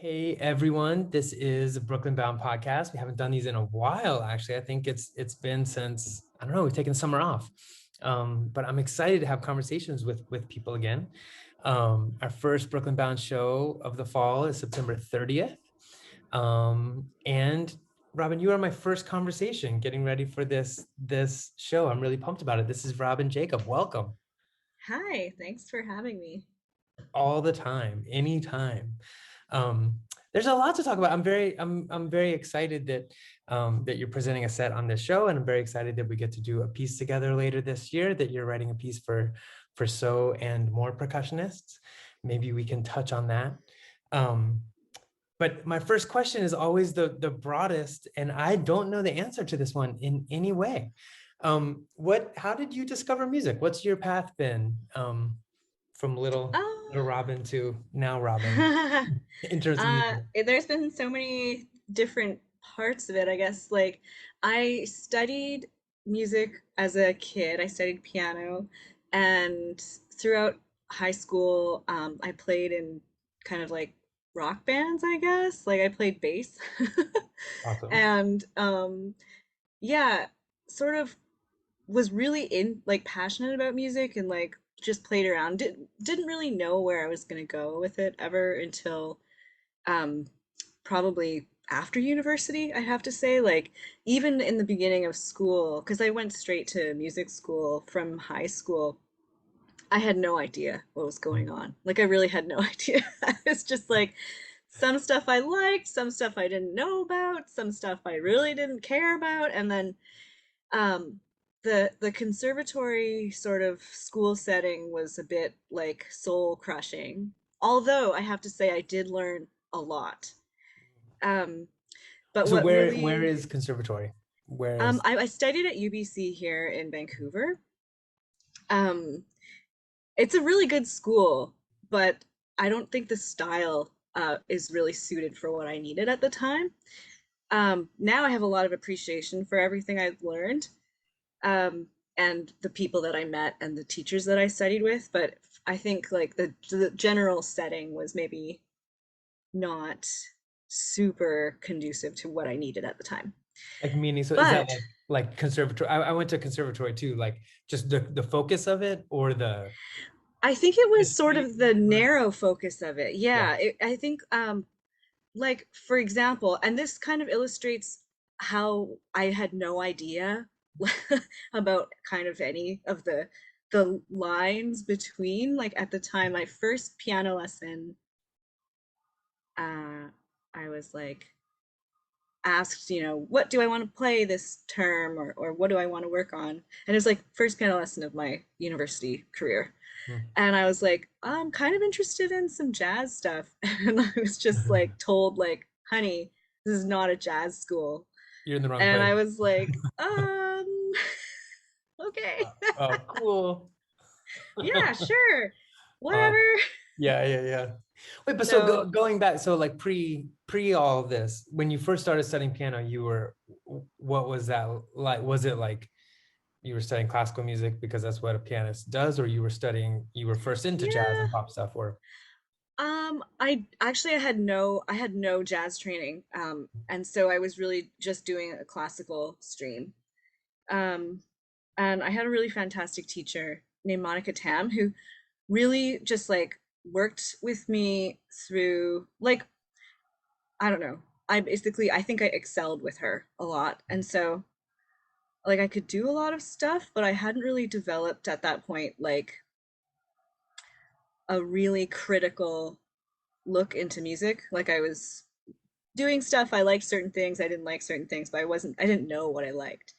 Hey everyone, this is a Brooklyn Bound podcast. We haven't done these in a while, actually. I think it's been since, I don't know, we've taken summer off. But I'm excited to have conversations with people again. Our first Brooklyn Bound show of the fall is September 30th. And Robyn, you are my first conversation getting ready for this show. I'm really pumped about it. This is Robyn Jacob. Welcome. Hi, thanks for having me. All the time, anytime. Um, there's a lot to talk about. I'm very excited that you're presenting a set on this show, and I'm very excited that we get to do a piece together later this year. That you're writing a piece for So and More percussionists. Maybe we can touch on that. Um, but my first question is always the broadest, and I don't know the answer to this one in any way. How did you discover music? What's your path been? From little Oh, Robyn to now Robyn in terms of music. there's been so many different parts of it, I guess. Like, I studied music as a kid. I studied piano, and throughout high school, I played in kind of like rock bands, I guess. Like, I played bass. Awesome. And yeah, sort of was really in like passionate about music and like just played around. Didn't really know where I was gonna go with it ever until um probably after university, I have to say. Like even in the beginning of school, because I went straight to music school from high school, I had no idea what was going on. Like I really had no idea. It's just like some stuff I liked, some stuff I didn't know about, some stuff I really didn't care about, and then um, the conservatory sort of school setting was a bit like soul crushing. Although I have to say I did learn a lot. Um, but So what where really is conservatory? Where is I studied at UBC here in Vancouver. Um, it's a really good school, but I don't think the style is really suited for what I needed at the time. Now I have a lot of appreciation for everything I've learned, um, and the people that I met and the teachers that I studied with. But I think like the general setting was maybe not super conducive to what I needed at the time. like meaning? So is that But like conservatory? I went to conservatory too. Like just the focus of it or the I think it was sort history of the or narrow focus of it. yeah. Yeah, I think like for example, and this kind of illustrates how I had no idea about kind of any of the lines between. Like at the time my first piano lesson, uh I was like asked, what do I want to play this term, or what do I want to work on? And it was like first piano lesson of my university career. Hmm. And I was like, I'm kind of interested in some jazz stuff. And I was just like told, like, honey, this is not a jazz school. You're in the wrong And place. I was like, okay. Oh, cool. Yeah, sure. Uh, Whatever. yeah. Wait, but so So going back, so like pre all of this, when you first started studying piano, what was that like? Was it like you were studying classical music because that's what a pianist does, or you were first into jazz yeah. and pop stuff, or I actually I had no jazz training. And so I was really just doing a classical stream. Um, and I had a really fantastic teacher named Monica Tam who really just like worked with me through, like, I don't know. I think I excelled with her a lot. And so like I could do a lot of stuff, but I hadn't really developed at that point like a really critical look into music. Like I was doing stuff, I liked certain things, I didn't like certain things, but I didn't know what I liked.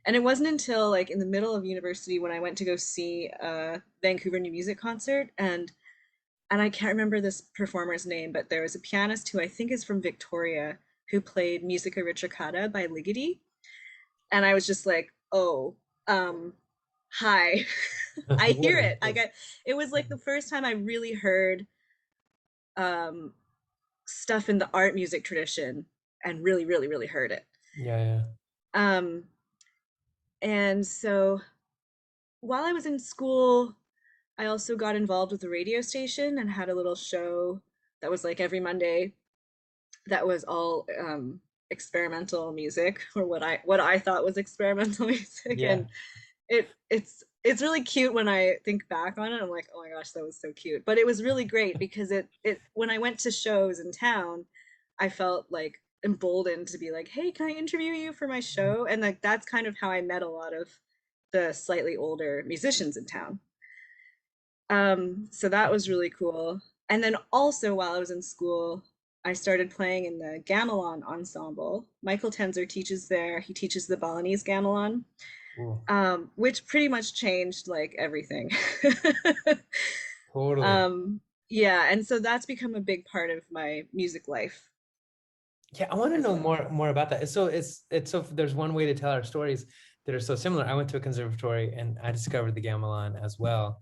And it wasn't until like in the middle of university when I went to go see a Vancouver New Music concert, and I can't remember this performer's name, but there was a pianist who I think is from Victoria who played Musica Ricercata by Ligeti. And I was just like, oh, um, hi. I what hear is it. this? It was like the first time I really heard um, stuff in the art music tradition and really, really, really heard it. Yeah. Um, and so while I was in school, I also got involved with the radio station and had a little show that was like every Monday. that was all experimental music, or what I thought was experimental music. Yeah. And it's really cute when I think back on it. I'm like, oh my gosh, that was so cute. But it was really great because it when I went to shows in town, I felt like emboldened to be like, hey, can I interview you for my show? And like that's kind of how I met a lot of the slightly older musicians in town. So that was really cool. And then also while I was in school, I started playing in the gamelan ensemble. Michael Tenzer teaches there. He teaches the Balinese gamelan, Cool. which pretty much changed like everything. Totally. um, yeah, and so that's become a big part of my music life Yeah, I want to as know well. more about that. So it's so there's one way to tell our stories that are so similar. I went to a conservatory and I discovered the gamelan as well.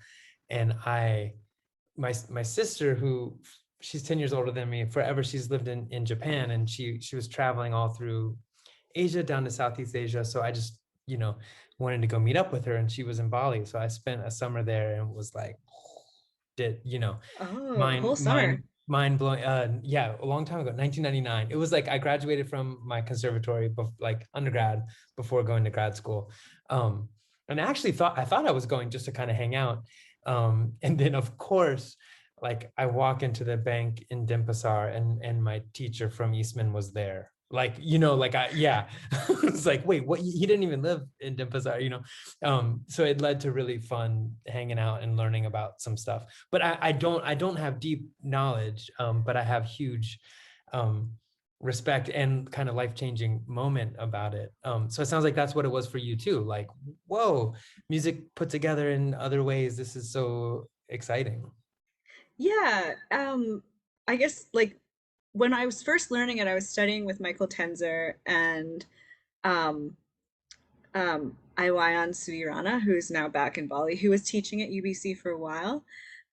And my sister, who she's 10 years older than me, forever she's lived in Japan, and she was traveling all through Asia down to Southeast Asia. So I just, wanted to go meet up with her, and she was in Bali. So I spent a summer there and was like, did, Oh, a whole mind summer. mind mind blowing. Yeah, a long time ago, 1999. It was like I graduated from my conservatory, like undergrad, before going to grad school. And I actually thought I was going just to kind of hang out. And then of course, like I walk into the bank in Denpasar, and my teacher from Eastman was there. Like, like yeah. It's like, wait, what? He didn't even live in Denpasar. So it led to really fun hanging out and learning about some stuff. But I don't have deep knowledge, but I have huge um, respect and kind of life-changing moment about it. So it sounds like that's what it was for you too. Like, whoa, music put together in other ways. This is so exciting. Yeah, I guess like when I was first learning it, I was studying with Michael Tenzer and um, Iwayan Suirana, who's now back in Bali, who was teaching at UBC for a while.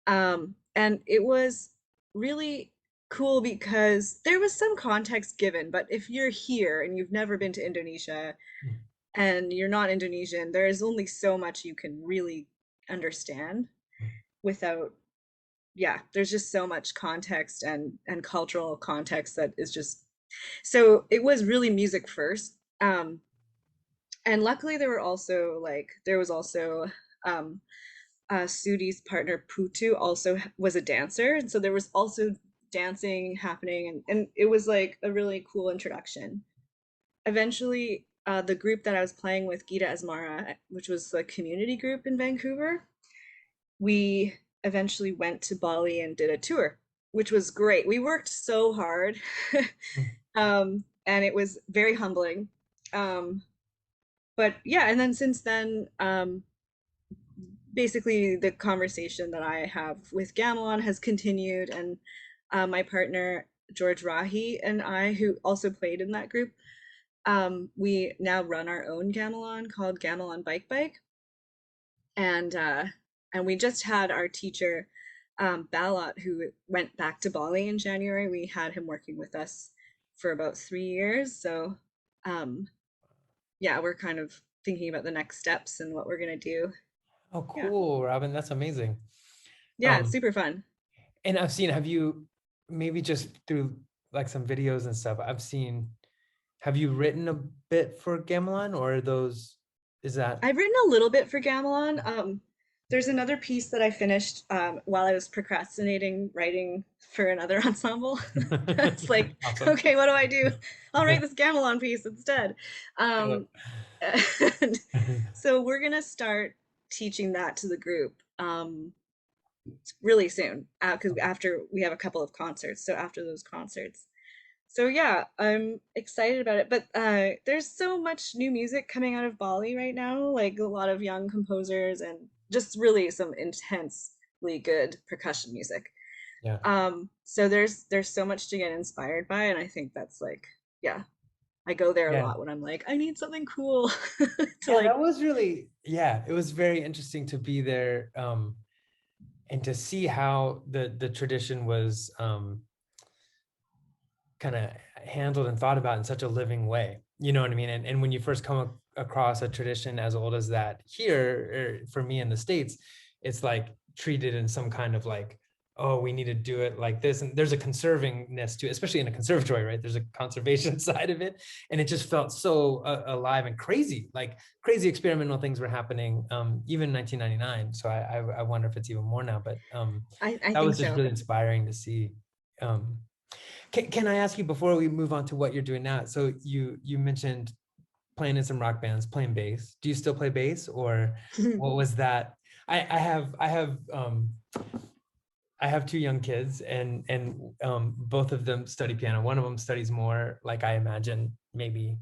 And it was really cool because there was some context given, but if you're here and you've never been to Indonesia and you're not Indonesian, there is only so much you can really understand without, yeah, there's just so much context and cultural context that is just, so it was really music first. And luckily there was also um Sudi's partner Putu also was a dancer, and so there was also dancing happening, and it was like a really cool introduction. Eventually, the group that I was playing with, Gita Asmara, which was a community group in Vancouver, we eventually went to Bali and did a tour, which was great. We worked so hard, and it was very humbling. Um, but yeah, and then since then, basically the conversation that I have with gamelan has continued, and my partner George Rahi and I, who also played in that group, we now run our own gamelan called Gamelan Bike Bike, and uh, and we just had our teacher Balat, who went back to Bali in January. We had him working with us for about 3 years, so um, yeah, we're kind of thinking about the next steps and what we're gonna do. Oh, Yeah, cool, Robin. That's amazing. yeah, it's Um, super fun. and have you, maybe just through like some videos and stuff, have you written a bit for Gamelan, or is that? I've written a little bit for Gamelan. There's another piece that I finished while I was procrastinating writing for another ensemble. It's like, Awesome. okay, what do I do? I'll write this Gamelan piece instead. Yeah. Um, and so we're gonna start teaching that to the group really soon because after we have a couple of concerts. So after those concerts, so yeah, I'm excited about it. But there's so much new music coming out of Bali right now, like a lot of young composers and just really some intensely good percussion music. Yeah. So there's so much to get inspired by, and I think that's like, yeah, I go there a Yeah. lot when I'm like, I need something cool to Yeah, like, that was really, yeah, it was very interesting to be there, and to see how the tradition was kind of handled and thought about in such a living way. You know what I mean? And when you first come across a tradition as old as that here, or for me in the States, it's like treated in some kind of like, oh, we need to do it like this. And there's a conservingness to it, especially in a conservatory, right? There's a conservation side of it. And it just felt so alive and crazy, like crazy experimental things were happening, even in 1999. So I wonder if it's even more now, but I that think was just so. really inspiring to see. Um, can I ask you before we move on to what you're doing now? So you mentioned playing in some rock bands, playing bass. Do you still play bass, or what was that? I have two young kids, and both of them study piano. One of them studies more like I imagine maybe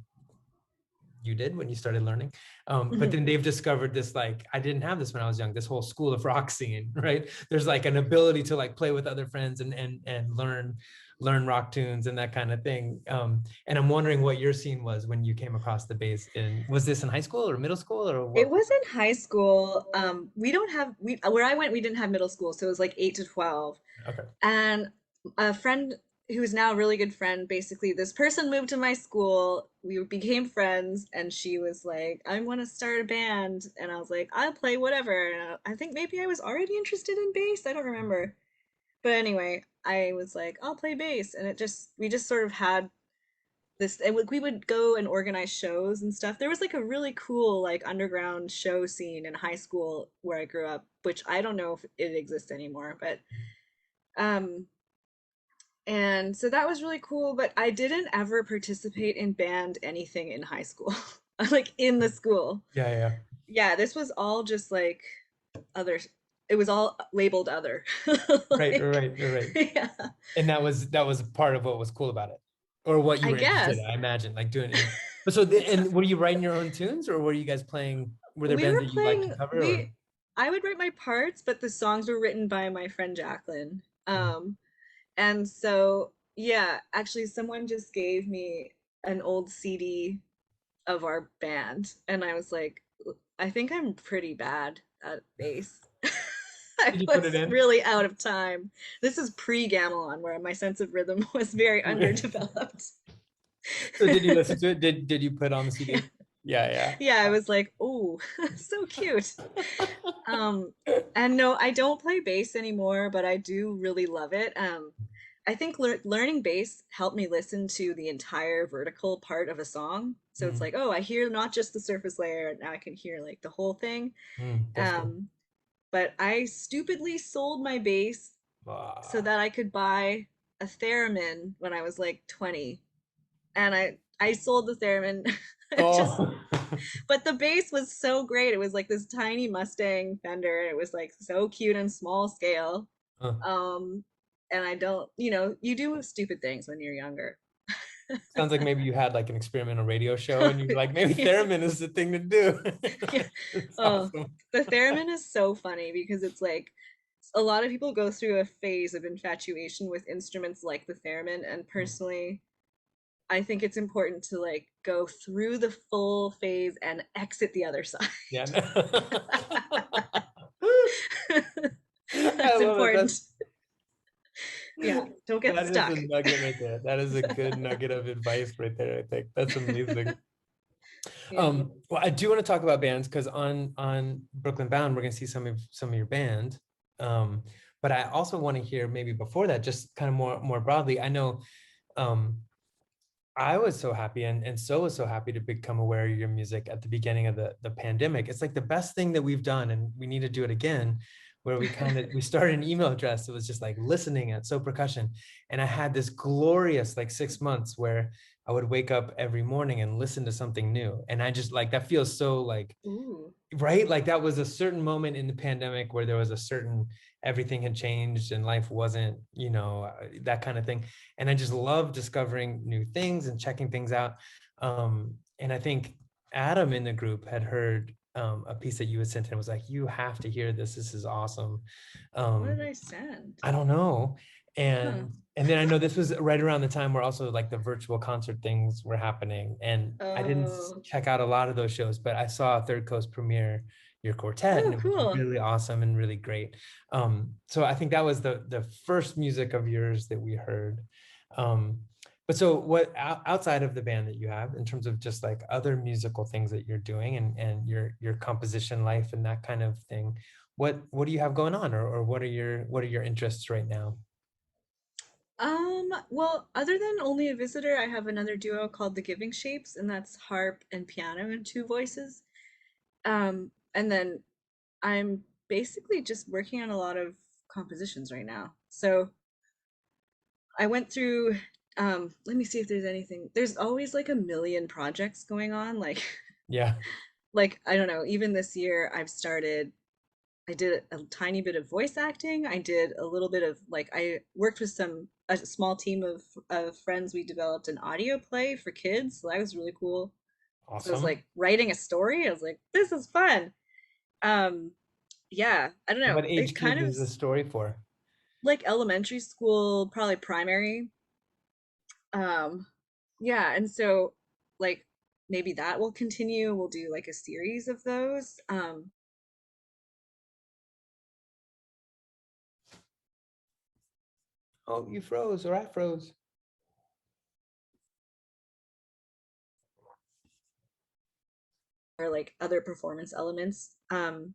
you did when you started learning. But Mhm. then they've discovered this, like, I didn't have this when I was young, this whole school of rock singing, right? There's like an ability to like play with other friends and learn rock tunes and that kind of thing. And I'm wondering what your scene was when you came across the bass in, was this in high school or middle school or It what? was in high school. We don't have we where I went, we didn't have middle school, so it was like 8 to 12. Okay. And a friend who is now a really good friend, basically, this person moved to my school. We became friends, and she was like, I want to start a band. And I was like, I'll play whatever. And I think maybe I was already interested in bass. I don't remember. But anyway, I was like, I'll play bass. And we just sort of had this, and we would go and organize shows and stuff. There was like a really cool, like, underground show scene in high school where I grew up, which I don't know if it exists anymore, but um and so that was really cool, but I didn't ever participate in band anything in high school, like in the school. Yeah, yeah. Yeah, this was all just like other, it was all labeled other. Right, Like, right, right. yeah, And that was part of what was cool about it, or what you I were interested in, guess. I imagine, like doing it. But and were you writing your own tunes, or were you guys playing? Were there We bands were that you liked to playing, cover, or? we, I would write my parts, but the songs were written by my friend Jacqueline. Mm. And so, yeah, actually, someone just gave me an old CD of our band, and I was like, I think I'm pretty bad at bass. I Did you put it was in? really out of time. This is pre-gamelan, where my sense of rhythm was very underdeveloped. So did you listen to it? Did you put on the CD? Yeah, Yeah, I was like, oh, so cute. Um, and no, I don't play bass anymore, but I do really love it. I think learning bass helped me listen to the entire vertical part of a song. So it's Mm, like, oh, I hear not just the surface layer, now I can hear like the whole thing. that's cool. Um, but I stupidly sold my bass so Ah. that I could buy a theremin when I was like 20. And I sold the theremin. It just, Oh. but the bass was so great. It was like this tiny Mustang Fender. It was like so cute and small scale. Huh. Um, and I don't, you do stupid things when you're younger. Sounds like maybe you had like an experimental radio show, and you're like, maybe Yeah, theremin is the thing to do. yeah. It's Oh, awesome. the theremin is so funny because it's like a lot of people go through a phase of infatuation with instruments like the theremin, and personally, I think it's important to like go through the full phase and exit the other side. Yeah. I That's love it. important. Yeah, don't get That is a stuck. nugget right there. That is a good nugget of advice right there, I think. That's amazing. Yeah. Well, I do want to talk about bands because on Brooklyn Bound, we're gonna see some of your band. Um, but I also want to hear maybe before that, just kind of more broadly. I know um I was so happy, and so was so happy to become aware of your music at the beginning of the pandemic. It's like the best thing that we've done, and we need to do it again, where we started an email address. It was just like listening at So Percussion. And I had this glorious like 6 months where I would wake up every morning and listen to something new. And I just like, that feels so like, Ooh. right, like that was a certain moment in the pandemic where there was a certain, everything had changed and life wasn't, that kind of thing. And I just love discovering new things and checking things out. And I think Adam in the group had heard a piece that you had sent and was like, you have to hear this, this is awesome. What did um, I send? I don't know. Huh. And then I know this was right around the time where also like the virtual concert things were happening. And I didn't Oh. check out a lot of those shows, but I saw Third Coast premiere your quartet, and Oh, it was cool. really awesome and really great. So I think that was the first music of yours that we heard. But so what outside of the band that you have, in terms of just like other musical things that you're doing, and your composition life and that kind of thing, what do you have going on, or what are your interests right now? Well, other than Only a Visitor, I have another duo called The Giving Shapes, and that's harp and piano and two voices. And then I'm basically just working on a lot of compositions right now. So I went through, let me see if there's anything. There's always like a million projects going on. Like, Yeah. like I don't know, even this year I did a tiny bit of voice acting. I did a little bit of like I worked with a small team of friends. We developed an audio play for kids. So that was really cool. So I was Awesome. like writing a story. I was like, this is fun. Um, yeah, I don't know. What It age kind kids of is the story for? like elementary school, probably primary. Um, yeah, and so like maybe that will continue. We'll do like a series of those. Oh, you froze, or I froze. Or like other performance elements. You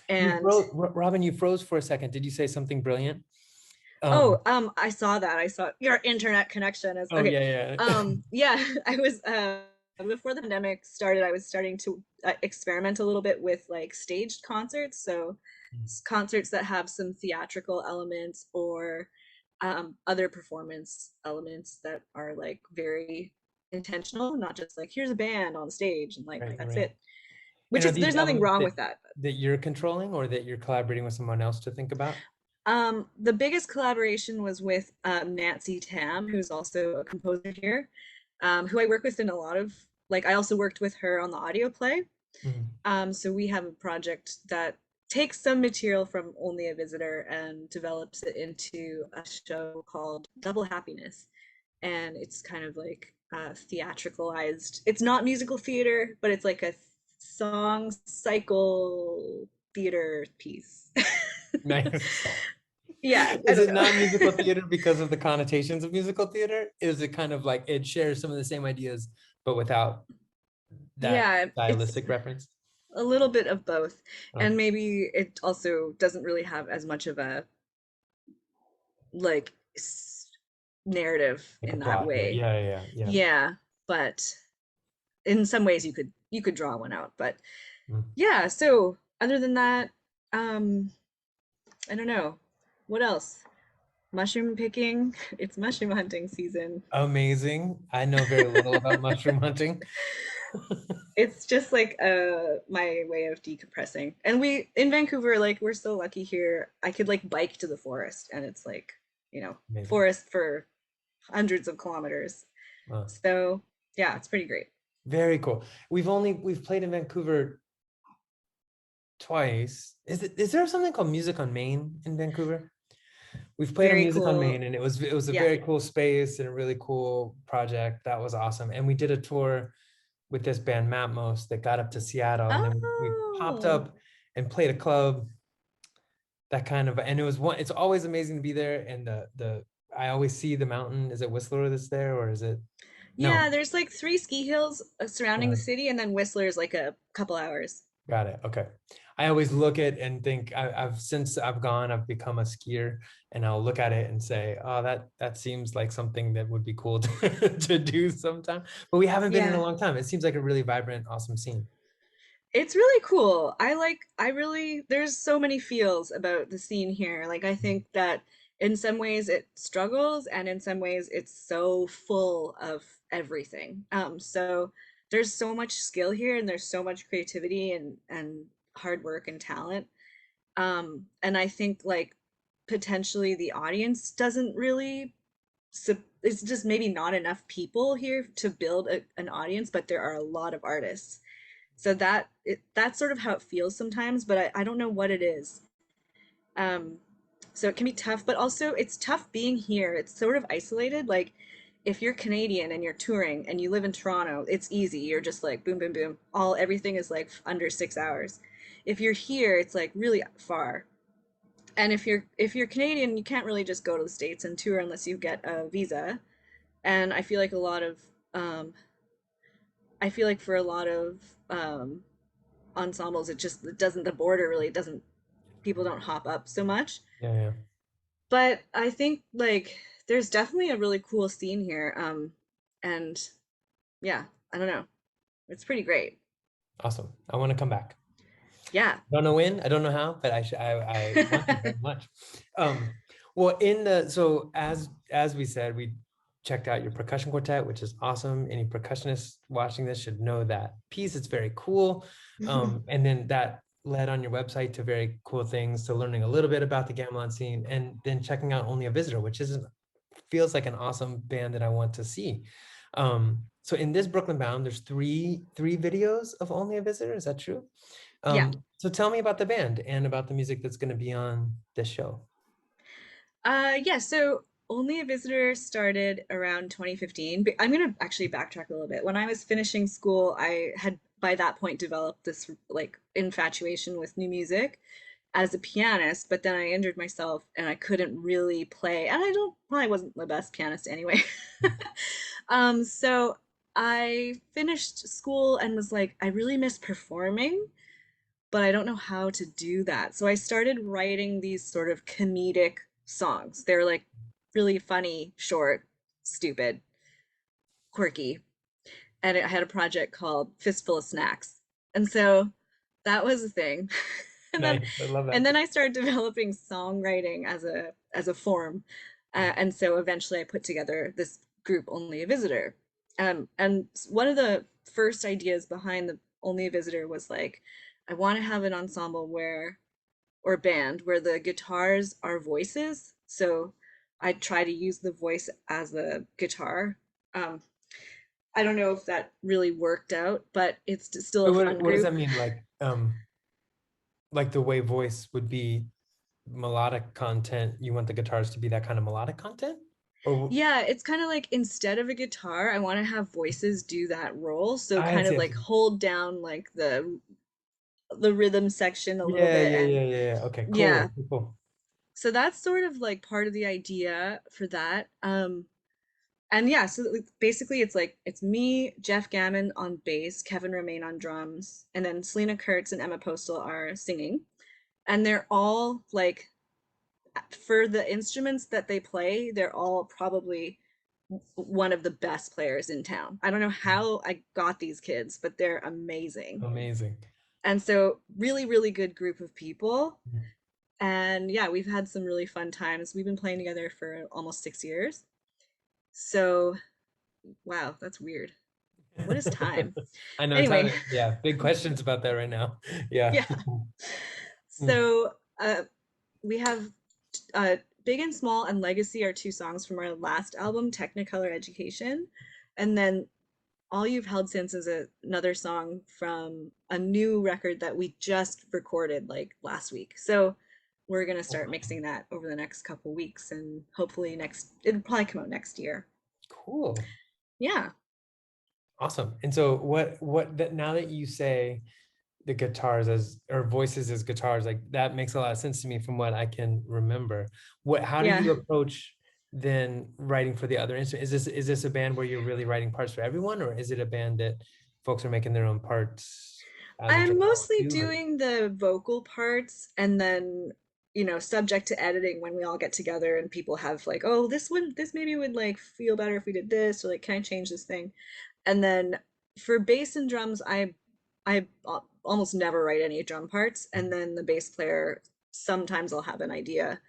And froze, Robyn, you froze for a second. Did you say something brilliant? oh, I saw that. I saw your internet connection is Oh okay. yeah, yeah. Yeah, I was before the pandemic started, I was starting to experiment a little bit with like staged concerts. So concerts that have some theatrical elements or other performance elements that are like very intentional, not just like here's a band on stage and like Right, that's right. it. And Which are is these there's nothing elements wrong that with that. you're controlling, or that you're collaborating with someone else to think about? The biggest collaboration was with Nancy Tam, who's also a composer here, who I work with in a lot of, like, I also worked with her on the audio play. Mhm. So we have a project that takes some material from Only a Visitor and develops it into a show called Double Happiness. And it's kind of like theatricalized. It's not musical theater, but it's like a song cycle theater piece. Nice. Yeah, I Is don't it know. not musical theater because of the connotations of musical theater? Is it kind of like it shares some of the same ideas, but without that Yeah, it's stylistic reference? a little bit of both. Oh, And maybe it also doesn't really have as much of a like narrative like a in that plot. Yeah, way. yeah, yeah, yeah. Yeah, but in some ways you could draw one out. But Mm. yeah, so other than that, um, I don't know. What else? Mushroom picking. It's mushroom hunting season. Amazing. I know very little about mushroom hunting. It's just like my way of decompressing. And we in Vancouver, like we're so lucky here. I could like bike to the forest and it's like, you know, Amazing. forest for hundreds of kilometers. Uh, So yeah, it's pretty great. Very cool. We've played in Vancouver twice. Is there something called Music on Main in Vancouver? We've played on Very Music on cool. Main, and it was a Yeah. very cool space and a really cool project. That was awesome. And we did a tour with this band Matmos that got up to Seattle, and then we popped Oh, up and played a club, that kind of, and it was one, it's always amazing to be there. And the I always see the mountain. Is it Whistler that's there, or is it yeah, no? there's like three ski hills surrounding the uh, city, and then Whistler's like a couple hours. Got it. Okay. I always look at and think I've since I've gone, I've become a skier, and I'll look at it and say, oh, that seems like something that would be cool to, to do sometime. But we haven't been in a Yeah. long time. It seems like a really vibrant, awesome scene. It's really cool. I really, there's so many feels about the scene here. Like, I think that in some ways it struggles, and in some ways it's so full of everything. So there's so much skill here, and there's so much creativity and hard work and talent. And I think like potentially the audience doesn't really, it's just maybe not enough people here to build an audience, but there are a lot of artists. So that's sort of how it feels sometimes, but I don't know what it is. Um, so it can be tough, but also it's tough being here. It's sort of isolated. Like if you're Canadian and you're touring and you live in Toronto, it's easy. You're just like boom, boom, boom. Everything is like under 6 hours. If you're here, it's like really far. And if you're Canadian, you can't really just go to the States and tour unless you get a visa. And I feel like a lot of I feel like for a lot of ensembles, it doesn't, the border really doesn't people don't hop up so much. Yeah, yeah. But I think like there's definitely a really cool scene here. And yeah, I don't know. It's pretty great. Awesome. I want to come back. Yeah. Don't know when, I don't know how, but I want to very much. Um, well, so as we said, we checked out your percussion quartet, which is awesome. Any percussionists watching this should know that piece. It's very cool. And then that led on your website to very cool things, to learning a little bit about the gamelan scene, and then checking out Only a Visitor, which feels like an awesome band that I want to see. So in this Brooklyn Bound, there's three videos of Only a Visitor. Is that true? Yeah. So tell me about the band and about the music that's going to be on this show. Yeah, so Only a Visitor started around 2015. But I'm gonna actually backtrack a little bit. When I was finishing school, I had by that point developed this like infatuation with new music as a pianist, but then I injured myself and I couldn't really play. And I don't probably wasn't the best pianist anyway. So I finished school and was like, I really miss performing, but I don't know how to do that. So I started writing these sort of comedic songs. They're like really funny, short, stupid, quirky. And I had a project called Fistful of Snacks. And so that was a thing. and then Nice. I love and that. then I started developing songwriting as a form. And so eventually I put together this group Only a Visitor. And one of the first ideas behind the Only a Visitor was like, I want to have an ensemble where or band where the guitars are voices. So I try to use the voice as the guitar. Um, I don't know if that really worked out, but it's still But a fun what does group. that mean? Like the way voice would be melodic content, you want the guitars to be that kind of melodic content? Or Yeah, it's kind of like instead of a guitar, I want to have voices do that role. So I kind see, of I like see. hold down like the rhythm section a little Yeah, bit yeah, and yeah, yeah, yeah. Okay, yeah. cool, cool. So that's sort of like part of the idea for that. And yeah, so basically it's like it's me, Jeff Gammon on bass, Kevin Romain on drums, and then Selena Kurtz and Emma Postal are singing. And they're all like for the instruments that they play, they're all probably one of the best players in town. I don't know how I got these kids, but they're amazing. Amazing. And so really, really good group of people. And yeah, we've had some really fun times. We've been playing together for almost 6 years. So wow, that's weird. What is time? I know Anyway, time. Yeah, big questions about that right now. Yeah. yeah. So we have Big and Small and Legacy are two songs from our last album, Technicolor Education. And then All You've Held Since is another song from a new record that we just recorded like last week. So we're gonna start mixing that over the next couple weeks and hopefully it'll probably come out next year. Cool. Yeah. Awesome. And so what that now that you say the guitars as or voices as guitars, like that makes a lot of sense to me from what I can remember. How do Yeah. you approach then writing for the other instrument? Is this a band where you're really writing parts for everyone, or is it a band that folks are making their own parts as a I'm joke mostly too? Or doing the vocal parts and then, subject to editing when we all get together and people have like, oh, this maybe would like feel better if we did this, or like, can I change this thing? And then for bass and drums, I almost never write any drum parts. And then the bass player, sometimes I'll have an idea,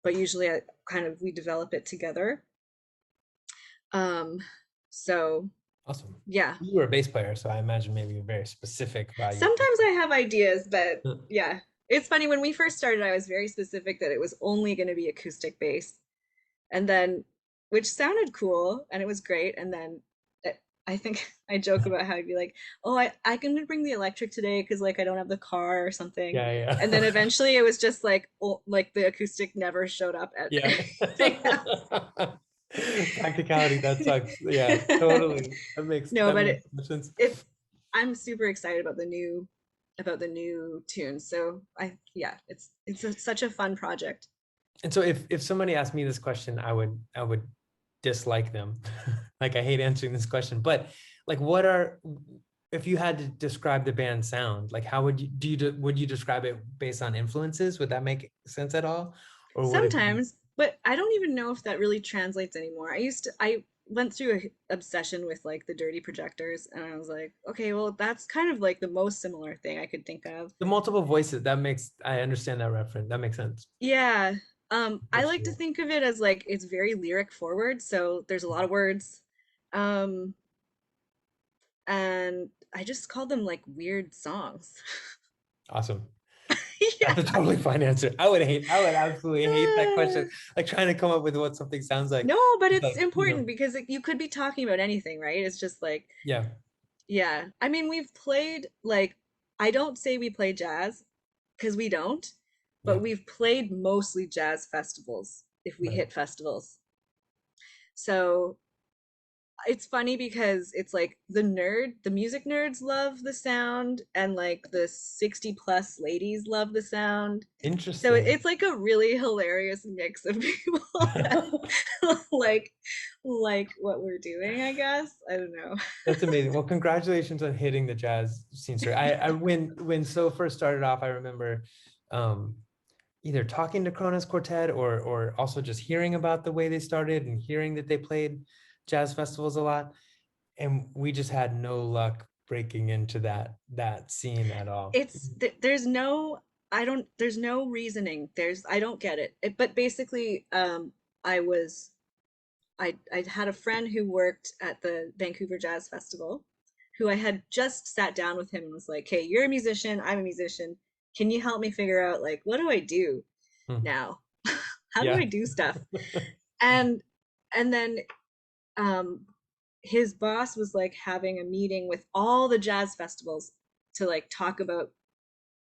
but usually we develop it together. Um, so awesome. yeah, You were a bass player, so I imagine maybe you're very specific about your. sometimes I have ideas, but yeah. It's funny when we first started, I was very specific that it was only going to be acoustic bass. And then which sounded cool and it was great. And then I think I joke about how I'd be like, "Oh, I can bring the electric today because like I don't have the car or something." Yeah, And then yeah. eventually it was just like like the acoustic never showed up at Yeah. anything else. Practicality, that sucks. Yeah, totally. No, That but makes much sense. it I'm super excited about the new tune. So it's such a fun project. And so if somebody asked me this question, I would dislike them. Like I hate answering this question, but like if you had to describe the band's sound, like how would you would you describe it based on influences? Would that make sense at all? Or would it be Sometimes, but I don't even know if that really translates anymore. I went through a obsession with like the dirty projectors, and I was like, okay, well, that's kind of like the most similar thing I could think of. the multiple voices? That makes, I understand that reference. That makes sense. Yeah. I That's like to true. think of it as like it's very lyric forward, so there's a lot of words. Um, and I just call them like weird songs. Awesome. That's a Yeah. totally fine answer. I would absolutely hate that question. Like trying to come up with what something sounds like. No, but It's it's like, you important know, because you could be talking about anything, right? It's just like, yeah, yeah. I mean, we've played like, I don't say we play jazz because we don't, yeah, but we've played mostly jazz festivals if we right. hit festivals. So it's funny because it's like the music nerds love the sound, and like the 60 plus ladies love the sound. So Interesting. it's like a really hilarious mix of people that like like what we're doing, I guess. I don't know. That's amazing. Well, congratulations on hitting the jazz scene, sir. I when So first started off, I remember um either talking to Kronos Quartet or also just hearing about the way they started and hearing that they played jazz festivals a lot. And we just had no luck breaking into that scene at all. There's no, I don't, there's no reasoning. I don't get it. But basically I was I had a friend who worked at the Vancouver Jazz Festival, who I had just sat down with him and was like, "Hey, you're a musician, I'm a musician. Can you help me figure out like what do I do Hmm. now? How do Yeah. I do stuff?" And and then um his boss was like having a meeting with all the jazz festivals to like talk about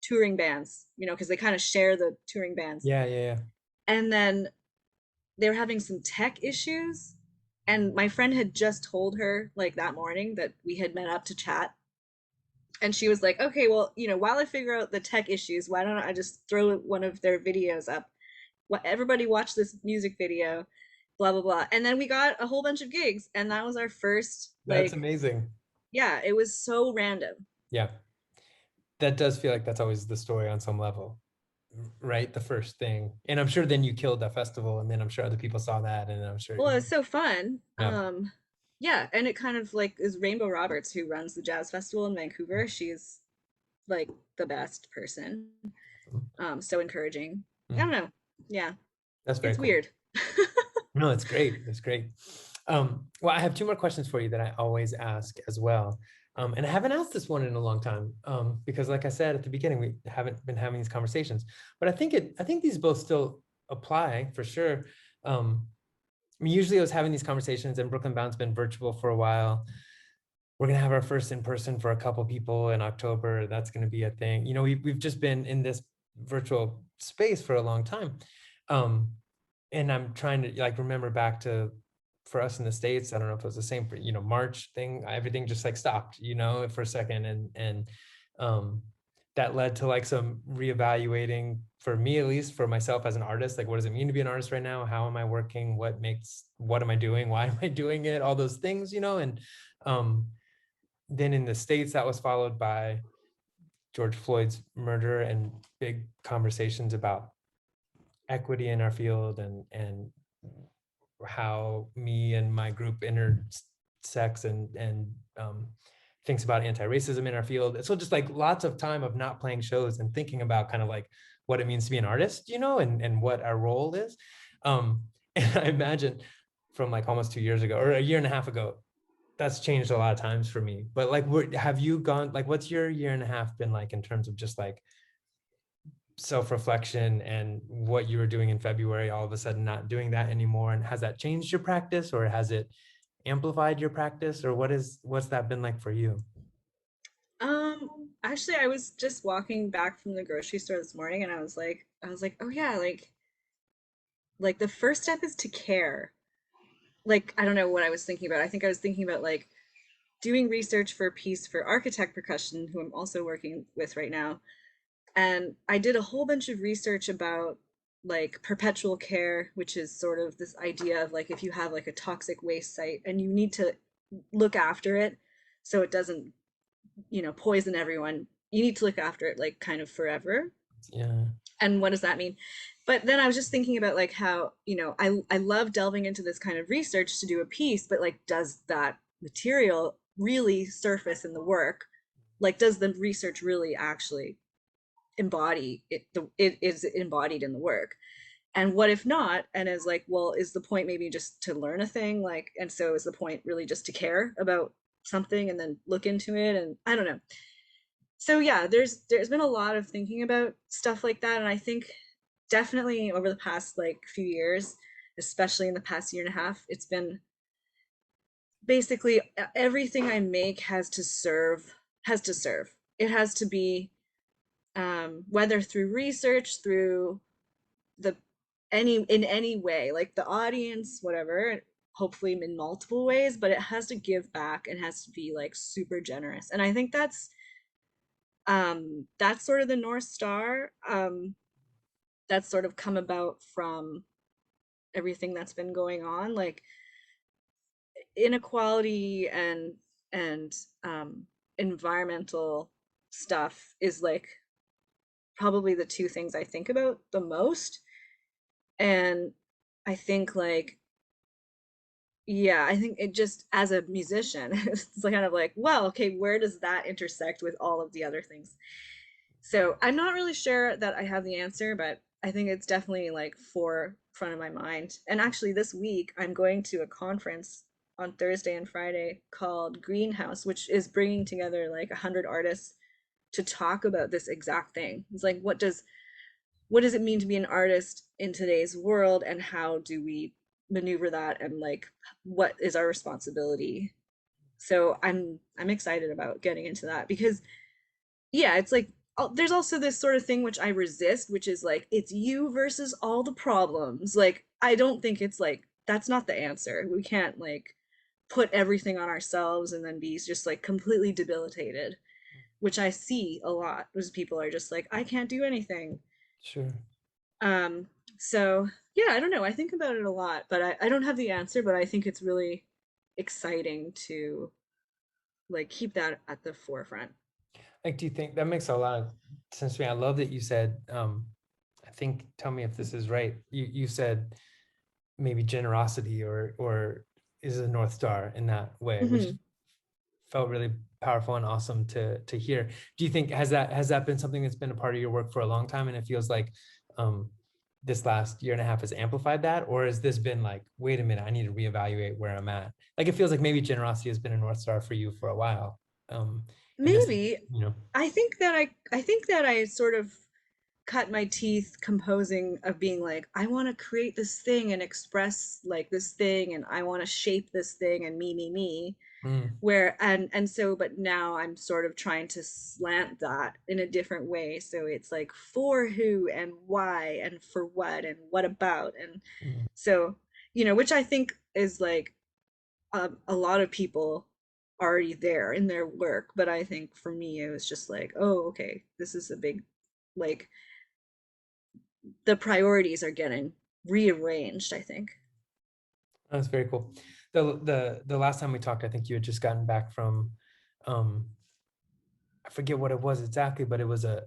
touring bands, because they kind of share the touring bands. Yeah, yeah, yeah. And then they were having some tech issues, and my friend had just told her like that morning that we had met up to chat, and she was like, okay, well, while I figure out the tech issues, why don't I just throw one of their videos up, what everybody watch this music video, blah blah blah. And then we got a whole bunch of gigs, and that was our first, That's like, amazing. yeah, it was so random. Yeah. That does feel like that's always the story on some level, right? The first thing. And I'm sure then you killed that festival, and then I'm sure other people saw that, and I'm sure, Well, it was so fun. yeah. Yeah, and it kind of like is Rainbow Roberts, who runs the jazz festival in Vancouver. She's like the best person. So encouraging. I don't Mm. know. Yeah, That's very it's cool. weird. No, it's great. It's great. Well, I have two more questions for you that I always ask as well. And I haven't asked this one in a long time, because like I said at the beginning, we haven't been having these conversations, but I think these both still apply for sure. I mean, usually I was having these conversations, and Brooklyn Bound's been virtual for a while. We're gonna have our first in person for a couple people in October. That's gonna be a thing. You know, we've just been in this virtual space for a long time. Um, and I'm trying to like remember back to, for us in the States, I don't know if it was the same for, March thing, everything just like stopped, for a second. And um that led to like some reevaluating for me, at least for myself as an artist, like what does it mean to be an artist right now? How am I working? What am I doing? Why am I doing it? All those things, and um then in the States, that was followed by George Floyd's murder and big conversations about equity in our field, and how me and my group intersects and thinks about anti-racism in our field. So just like lots of time of not playing shows and thinking about kind of like what it means to be an artist, and what our role is. And I imagine from like almost 2 years ago or a year and a half ago, that's changed a lot of times for me. But like, have you gone, like, what's your year and a half been like in terms of just like self-reflection and what you were doing in February, all of a sudden not doing that anymore? And has that changed your practice, or has it amplified your practice, or what's that been like for you? Actually, I was just walking back from the grocery store this morning, and I was like, oh yeah, like the first step is to care. Like, I don't know what I was thinking about. I think I was thinking about like doing research for a piece for Architect Percussion, who I'm also working with right now. And I did a whole bunch of research about like perpetual care, which is sort of this idea of like if you have like a toxic waste site and you need to look after it so it doesn't poison everyone. You need to look after it like kind of forever. Yeah. And what does that mean? But then I was just thinking about like how, I love delving into this kind of research to do a piece, but like, does that material really surface in the work? Like, does the research really actually embody it? It is embodied in the work. And what if not? And is like, well, is the point maybe just to learn a thing? Like, and so is the point really just to care about something and then look into it? And I don't know. So yeah, there's been a lot of thinking about stuff like that, and I think definitely over the past like few years, especially in the past year and a half, it's been basically everything I make has to serve. It has to be, whether through research, through the in any way, like the audience, whatever, hopefully in multiple ways, but it has to give back and has to be like super generous. And I think that's sort of the North Star. That's sort of come about from everything that's been going on, like inequality and environmental stuff is like probably the two things I think about the most. And I think like, yeah, I think it just as a musician, it's like kind of like, well, okay, where does that intersect with all of the other things? So I'm not really sure that I have the answer, but I think it's definitely like forefront of my mind. And actually, this week I'm going to a conference on Thursday and Friday called Greenhouse, which is bringing together like 100 artists to talk about this exact thing. It's like, what does it mean to be an artist in today's world, and how do we maneuver that, and like what is our responsibility? So I'm excited about getting into that because yeah, it's like, there's also this sort of thing which I resist, which is like it's you versus all the problems. Like I don't think it's like that's not the answer. We can't like put everything on ourselves and then be just like completely debilitated, which I see a lot. Because people are just like, I can't do anything. Sure. Um, so yeah, I don't know. I think about it a lot, but I don't have the answer, but I think it's really exciting to like keep that at the forefront. Like, do you think that makes a lot of sense to me? I love that you said, I think, tell me if this is right. You said maybe generosity or is a North Star in that way, which Hmm. felt really powerful and awesome to hear. Do you think has that been something that's been a part of your work for a long time, and it feels like um, this last year and a half has amplified that, or has this been like, wait a minute, I need to reevaluate where I'm at? Like, it feels like maybe generosity has been a North Star for you for a while. And this is, Maybe. you know, I think that I sort of cut my teeth composing of being like, I want to create this thing and express like this thing, and I want to shape this thing, and me, mm, where and so but now I'm sort of trying to slant that in a different way, so it's like for who and why and for what and what about. And mm, so, which I think is like, a lot of people already there in their work, but I think for me it was just like, oh, okay, this is a big, like, the priorities are getting rearranged, I think. that's very cool. The last time we talked, I think you had just gotten back from, um, I forget what it was exactly, but it was a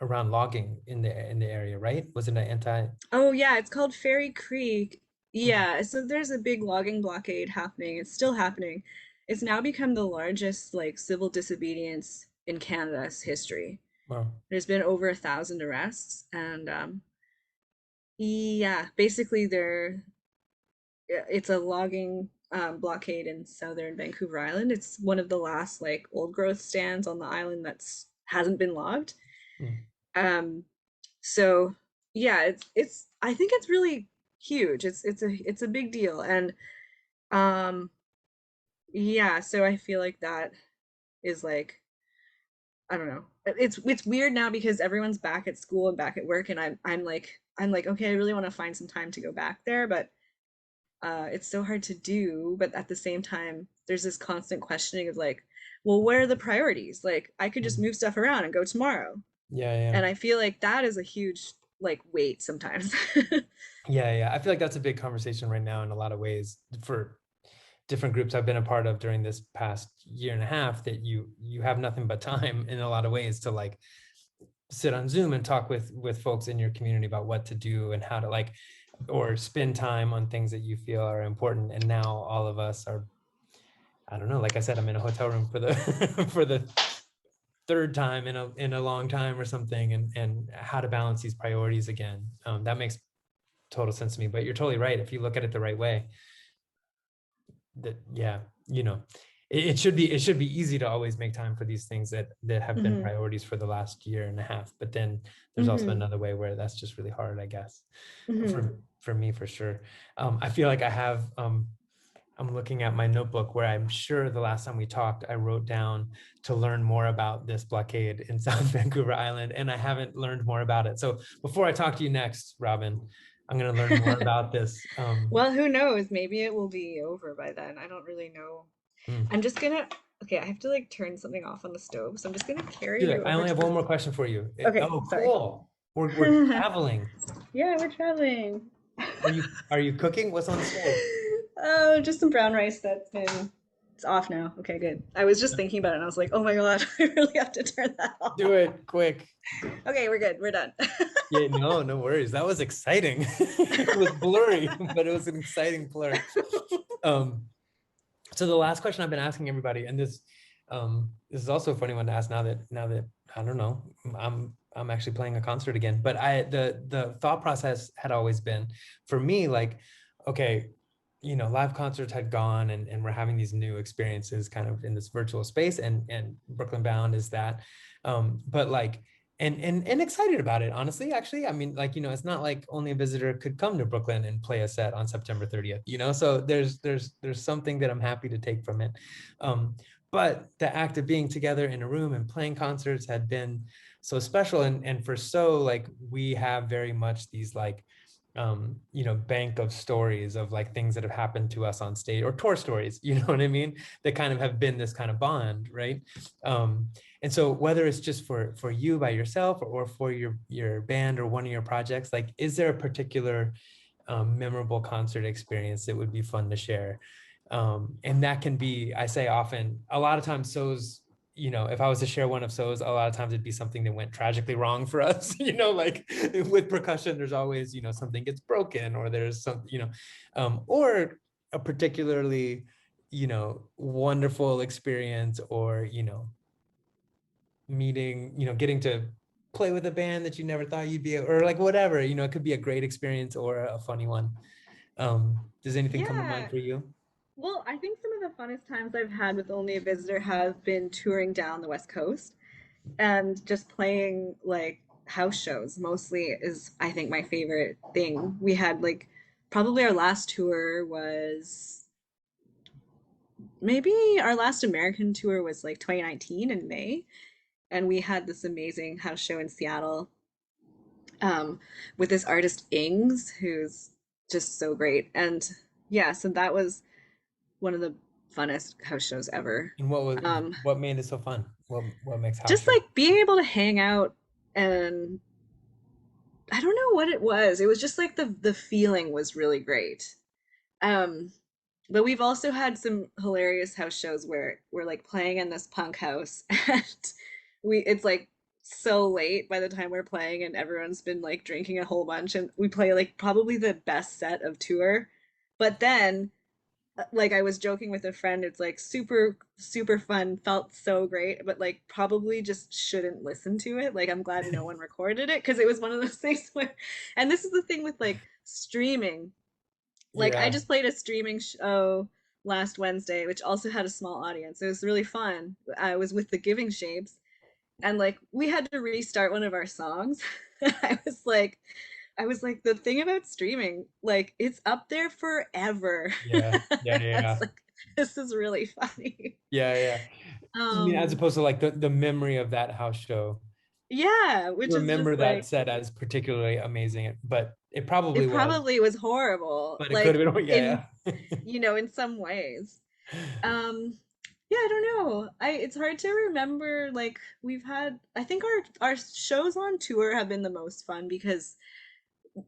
around logging in the area, right? Was it an anti? Oh yeah, it's called Fairy Creek. Mm, Yeah, so there's a big logging blockade happening. It's still happening. It's now become the largest like civil disobedience in Canada's history. wow. There's been over 1,000 arrests, and yeah, basically it's a logging blockade in southern Vancouver Island. It's one of the last like old growth stands on the island that's hasn't been logged. Mm. Um, so yeah, it's I think it's really huge. It's a big deal, and um, yeah. So I feel like that is like, I don't know. It's weird now because everyone's back at school and back at work, and I'm like okay, I really want to find some time to go back there, but it's so hard to do. But at the same time, there's this constant questioning of like, well, where are the priorities? Like, I could just Mm. move stuff around and go tomorrow. Yeah, yeah. And I feel like that is a huge like weight sometimes. Yeah, yeah. I feel like that's a big conversation right now in a lot of ways for different groups I've been a part of during this past year and a half, that you have nothing but time in a lot of ways to like sit on Zoom and talk with folks in your community about what to do and how to like, or spend time on things that you feel are important. And now all of us are, I don't know, like I said, I'm in a hotel room for the for the third time in a long time or something, and how to balance these priorities again. That makes total sense to me. But you're totally right. If you look at it the right way, that yeah, you know, it should be easy to always make time for these things that have been Hmm. priorities for the last year and a half. But then there's also Hmm. another way where that's just really hard, I guess, Hmm. for me for sure. I feel like I have I'm looking at my notebook where I'm sure the last time we talked, I wrote down to learn more about this blockade in South Vancouver Island, and I haven't learned more about it. So before I talk to you next, Robyn, I'm going to learn more about this. Well, who knows? Maybe it will be over by then. I don't really know. Hmm. I'm just gonna, okay, I have to like turn something off on the stove, so I'm just gonna carry Do it. you I over only to have one the, more question for you. okay, Oh, sorry. cool. We're traveling. Yeah, we're traveling. Are you cooking? What's on the stove? Oh, just some brown rice that's been, it's off now. Okay, good. I was just thinking about it and I was like, oh my God, I really have to turn that Do off. it quick. Okay, we're good. We're done. Yeah, no, no worries. That was exciting. It was blurry, but it was an exciting blur. Um, so the last question I've been asking everybody, and this is also a funny one to ask now that I don't know, I'm actually playing a concert again. But the thought process had always been for me like, okay, you know, live concerts had gone, and we're having these new experiences kind of in this virtual space, and Brooklyn Bound is that. But like, and excited about it, honestly. Actually, I mean, like, you know, it's not like only a visitor could come to Brooklyn and play a set on September 30th, you know. So there's something that I'm happy to take from it. um but the act of being together in a room and playing concerts had been so special, and for so like we have very much these like you know, bank of stories of like things that have happened to us on stage, or tour stories, you know what I mean, that kind of have been this kind of bond, right? And so whether it's just for you by yourself, or for your band or one of your projects, like, is there a particular memorable concert experience that would be fun to share? And that can be, I say often, a lot of times, so's, you know, if I was to share one of so's, a lot of times it'd be something that went tragically wrong for us. You know, like with percussion, there's always, you know, something gets broken, or there's some, you know, or a particularly, you know, wonderful experience, or, you know, meeting, you know, getting to play with a band that you never thought you'd be, or like whatever, you know, it could be a great experience or a funny one. Does anything come to mind Yeah. for you? Well, I think some of the funnest times I've had with Only a Visitor have been touring down the West Coast and just playing like house shows mostly is I think my favorite thing. We had like probably our last tour was maybe our last American tour was like 2019 in May, and we had this amazing house show in Seattle um, with this artist Ings, who's just so great. And yeah, so that was one of the funnest house shows ever. And Um, what made it so fun? What makes house just show? like being able to hang out, and I don't know what it was. It was just like the feeling was really great. Um, but we've also had some hilarious house shows where we're like playing in this punk house and we it's like so late by the time we're playing and everyone's been like drinking a whole bunch and we play like probably the best set of tour. But then like I was joking with a friend, it's like super fun, felt so great, but like probably just shouldn't listen to it. Like I'm glad no one recorded it because it was one of those things where, and this is the thing with like streaming. Like I Yeah, just played a streaming show last Wednesday, which also had a small audience. It was really fun. I was with the Giving Shapes, and like we had to restart one of our songs. I was like, the thing about streaming, like it's up there forever. yeah, yeah, yeah, I was yeah, like, this is really funny. yeah, yeah. You mean as Um, opposed to like the memory of that house show? yeah, which is Remember just that like set as particularly amazing, but it probably it was, probably was horrible, but it could like have been. in Yeah, yeah. in some ways. Yeah, I don't know. I It's hard to remember like we've had I think our shows on tour have been the most fun because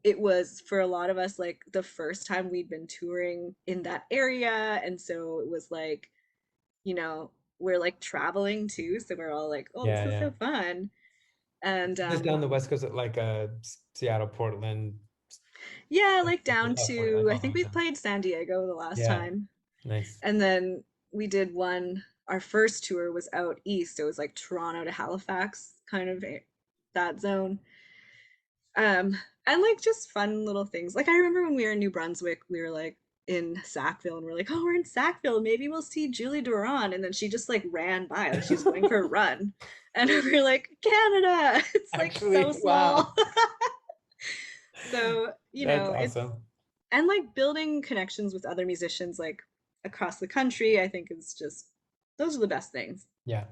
it was for a lot of us like the first time we'd been touring in that area. And so it was like, you know, we're like traveling too. So we're all like, oh, this Yeah, is yeah. so fun. And Just down the West Coast, like Seattle, Portland, yeah, like down California, to, like I all think those we things. played San Diego the last Yeah, time. nice. And then we did one, our first tour was out east. It was like Toronto to Halifax, kind of that zone. Um, and like just fun little things. Like I remember when we were in New Brunswick, we were like in Sackville and we're like, oh, we're in Sackville. Maybe we'll see Julie Duran. And then she just like ran by, like she was going for a run. And we were like, Canada, it's like so Actually, wow, small. So, you that's know, it's, awesome. and like building connections with other musicians like across the country, I think is just, those are the best things. Yeah,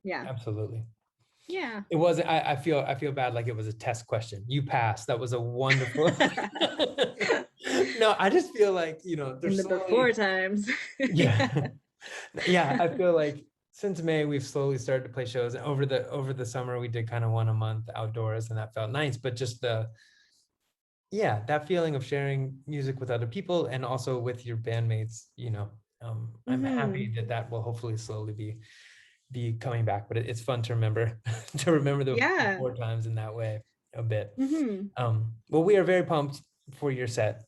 Yeah. absolutely. Yeah. It wasn't, I feel bad like it was a test question. You passed. That was a wonderful. No, I just feel like, In there's the so before many. times. Yeah. Yeah. Yeah, I feel like since May we've slowly started to play shows. And over the summer we did kind of one a month outdoors and that felt nice. But just yeah, that feeling of sharing music with other people and also with your bandmates, I'm happy Hmm. that that will hopefully slowly be coming back. But it's fun to remember to remember the Yeah. before times in that way a bit. Hmm. Well, we are very pumped for your set.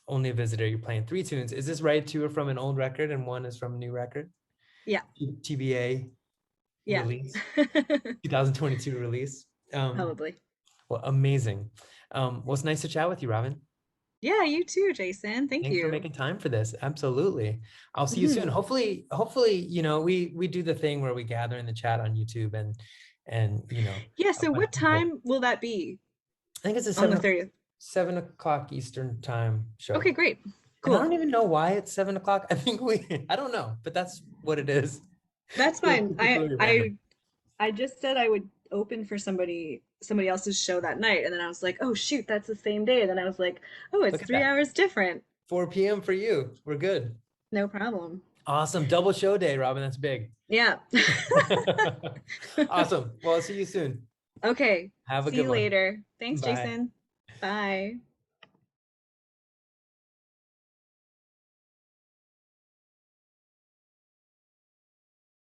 Only a Visitor, you're playing three tunes. Is this right? Two are from an old record and one is from a new record? Yeah. TBA Yeah. release, 2022 release. Probably. Well, amazing. Well, it's nice to chat with you, Robyn. Yeah, you too, Jason. Thank Thanks for you. making time for this. Absolutely. I'll see you soon. Hmm. Hopefully, we do the thing where we gather in the chat on YouTube and Yeah, a so bunch what of people. time will that be I think it's a on the seven 30th? 7 o'clock Eastern time Okay, show. great. And I Cool. don't even know why it's 7 o'clock. I don't know, but that's what it is. That's Feels fine. particularly random. I just said I would open for somebody else's show that night, and then I was like, oh shoot, that's the same day. And then I was like, oh, it's Look at 3 hours different. 4 p.m. for you. We're good. No problem. Awesome. Double show day, Robyn. That's big. Yeah. Awesome. Well, I'll see you soon. Okay. Have a See good you one. later. Thanks, Bye. Jason. Bye.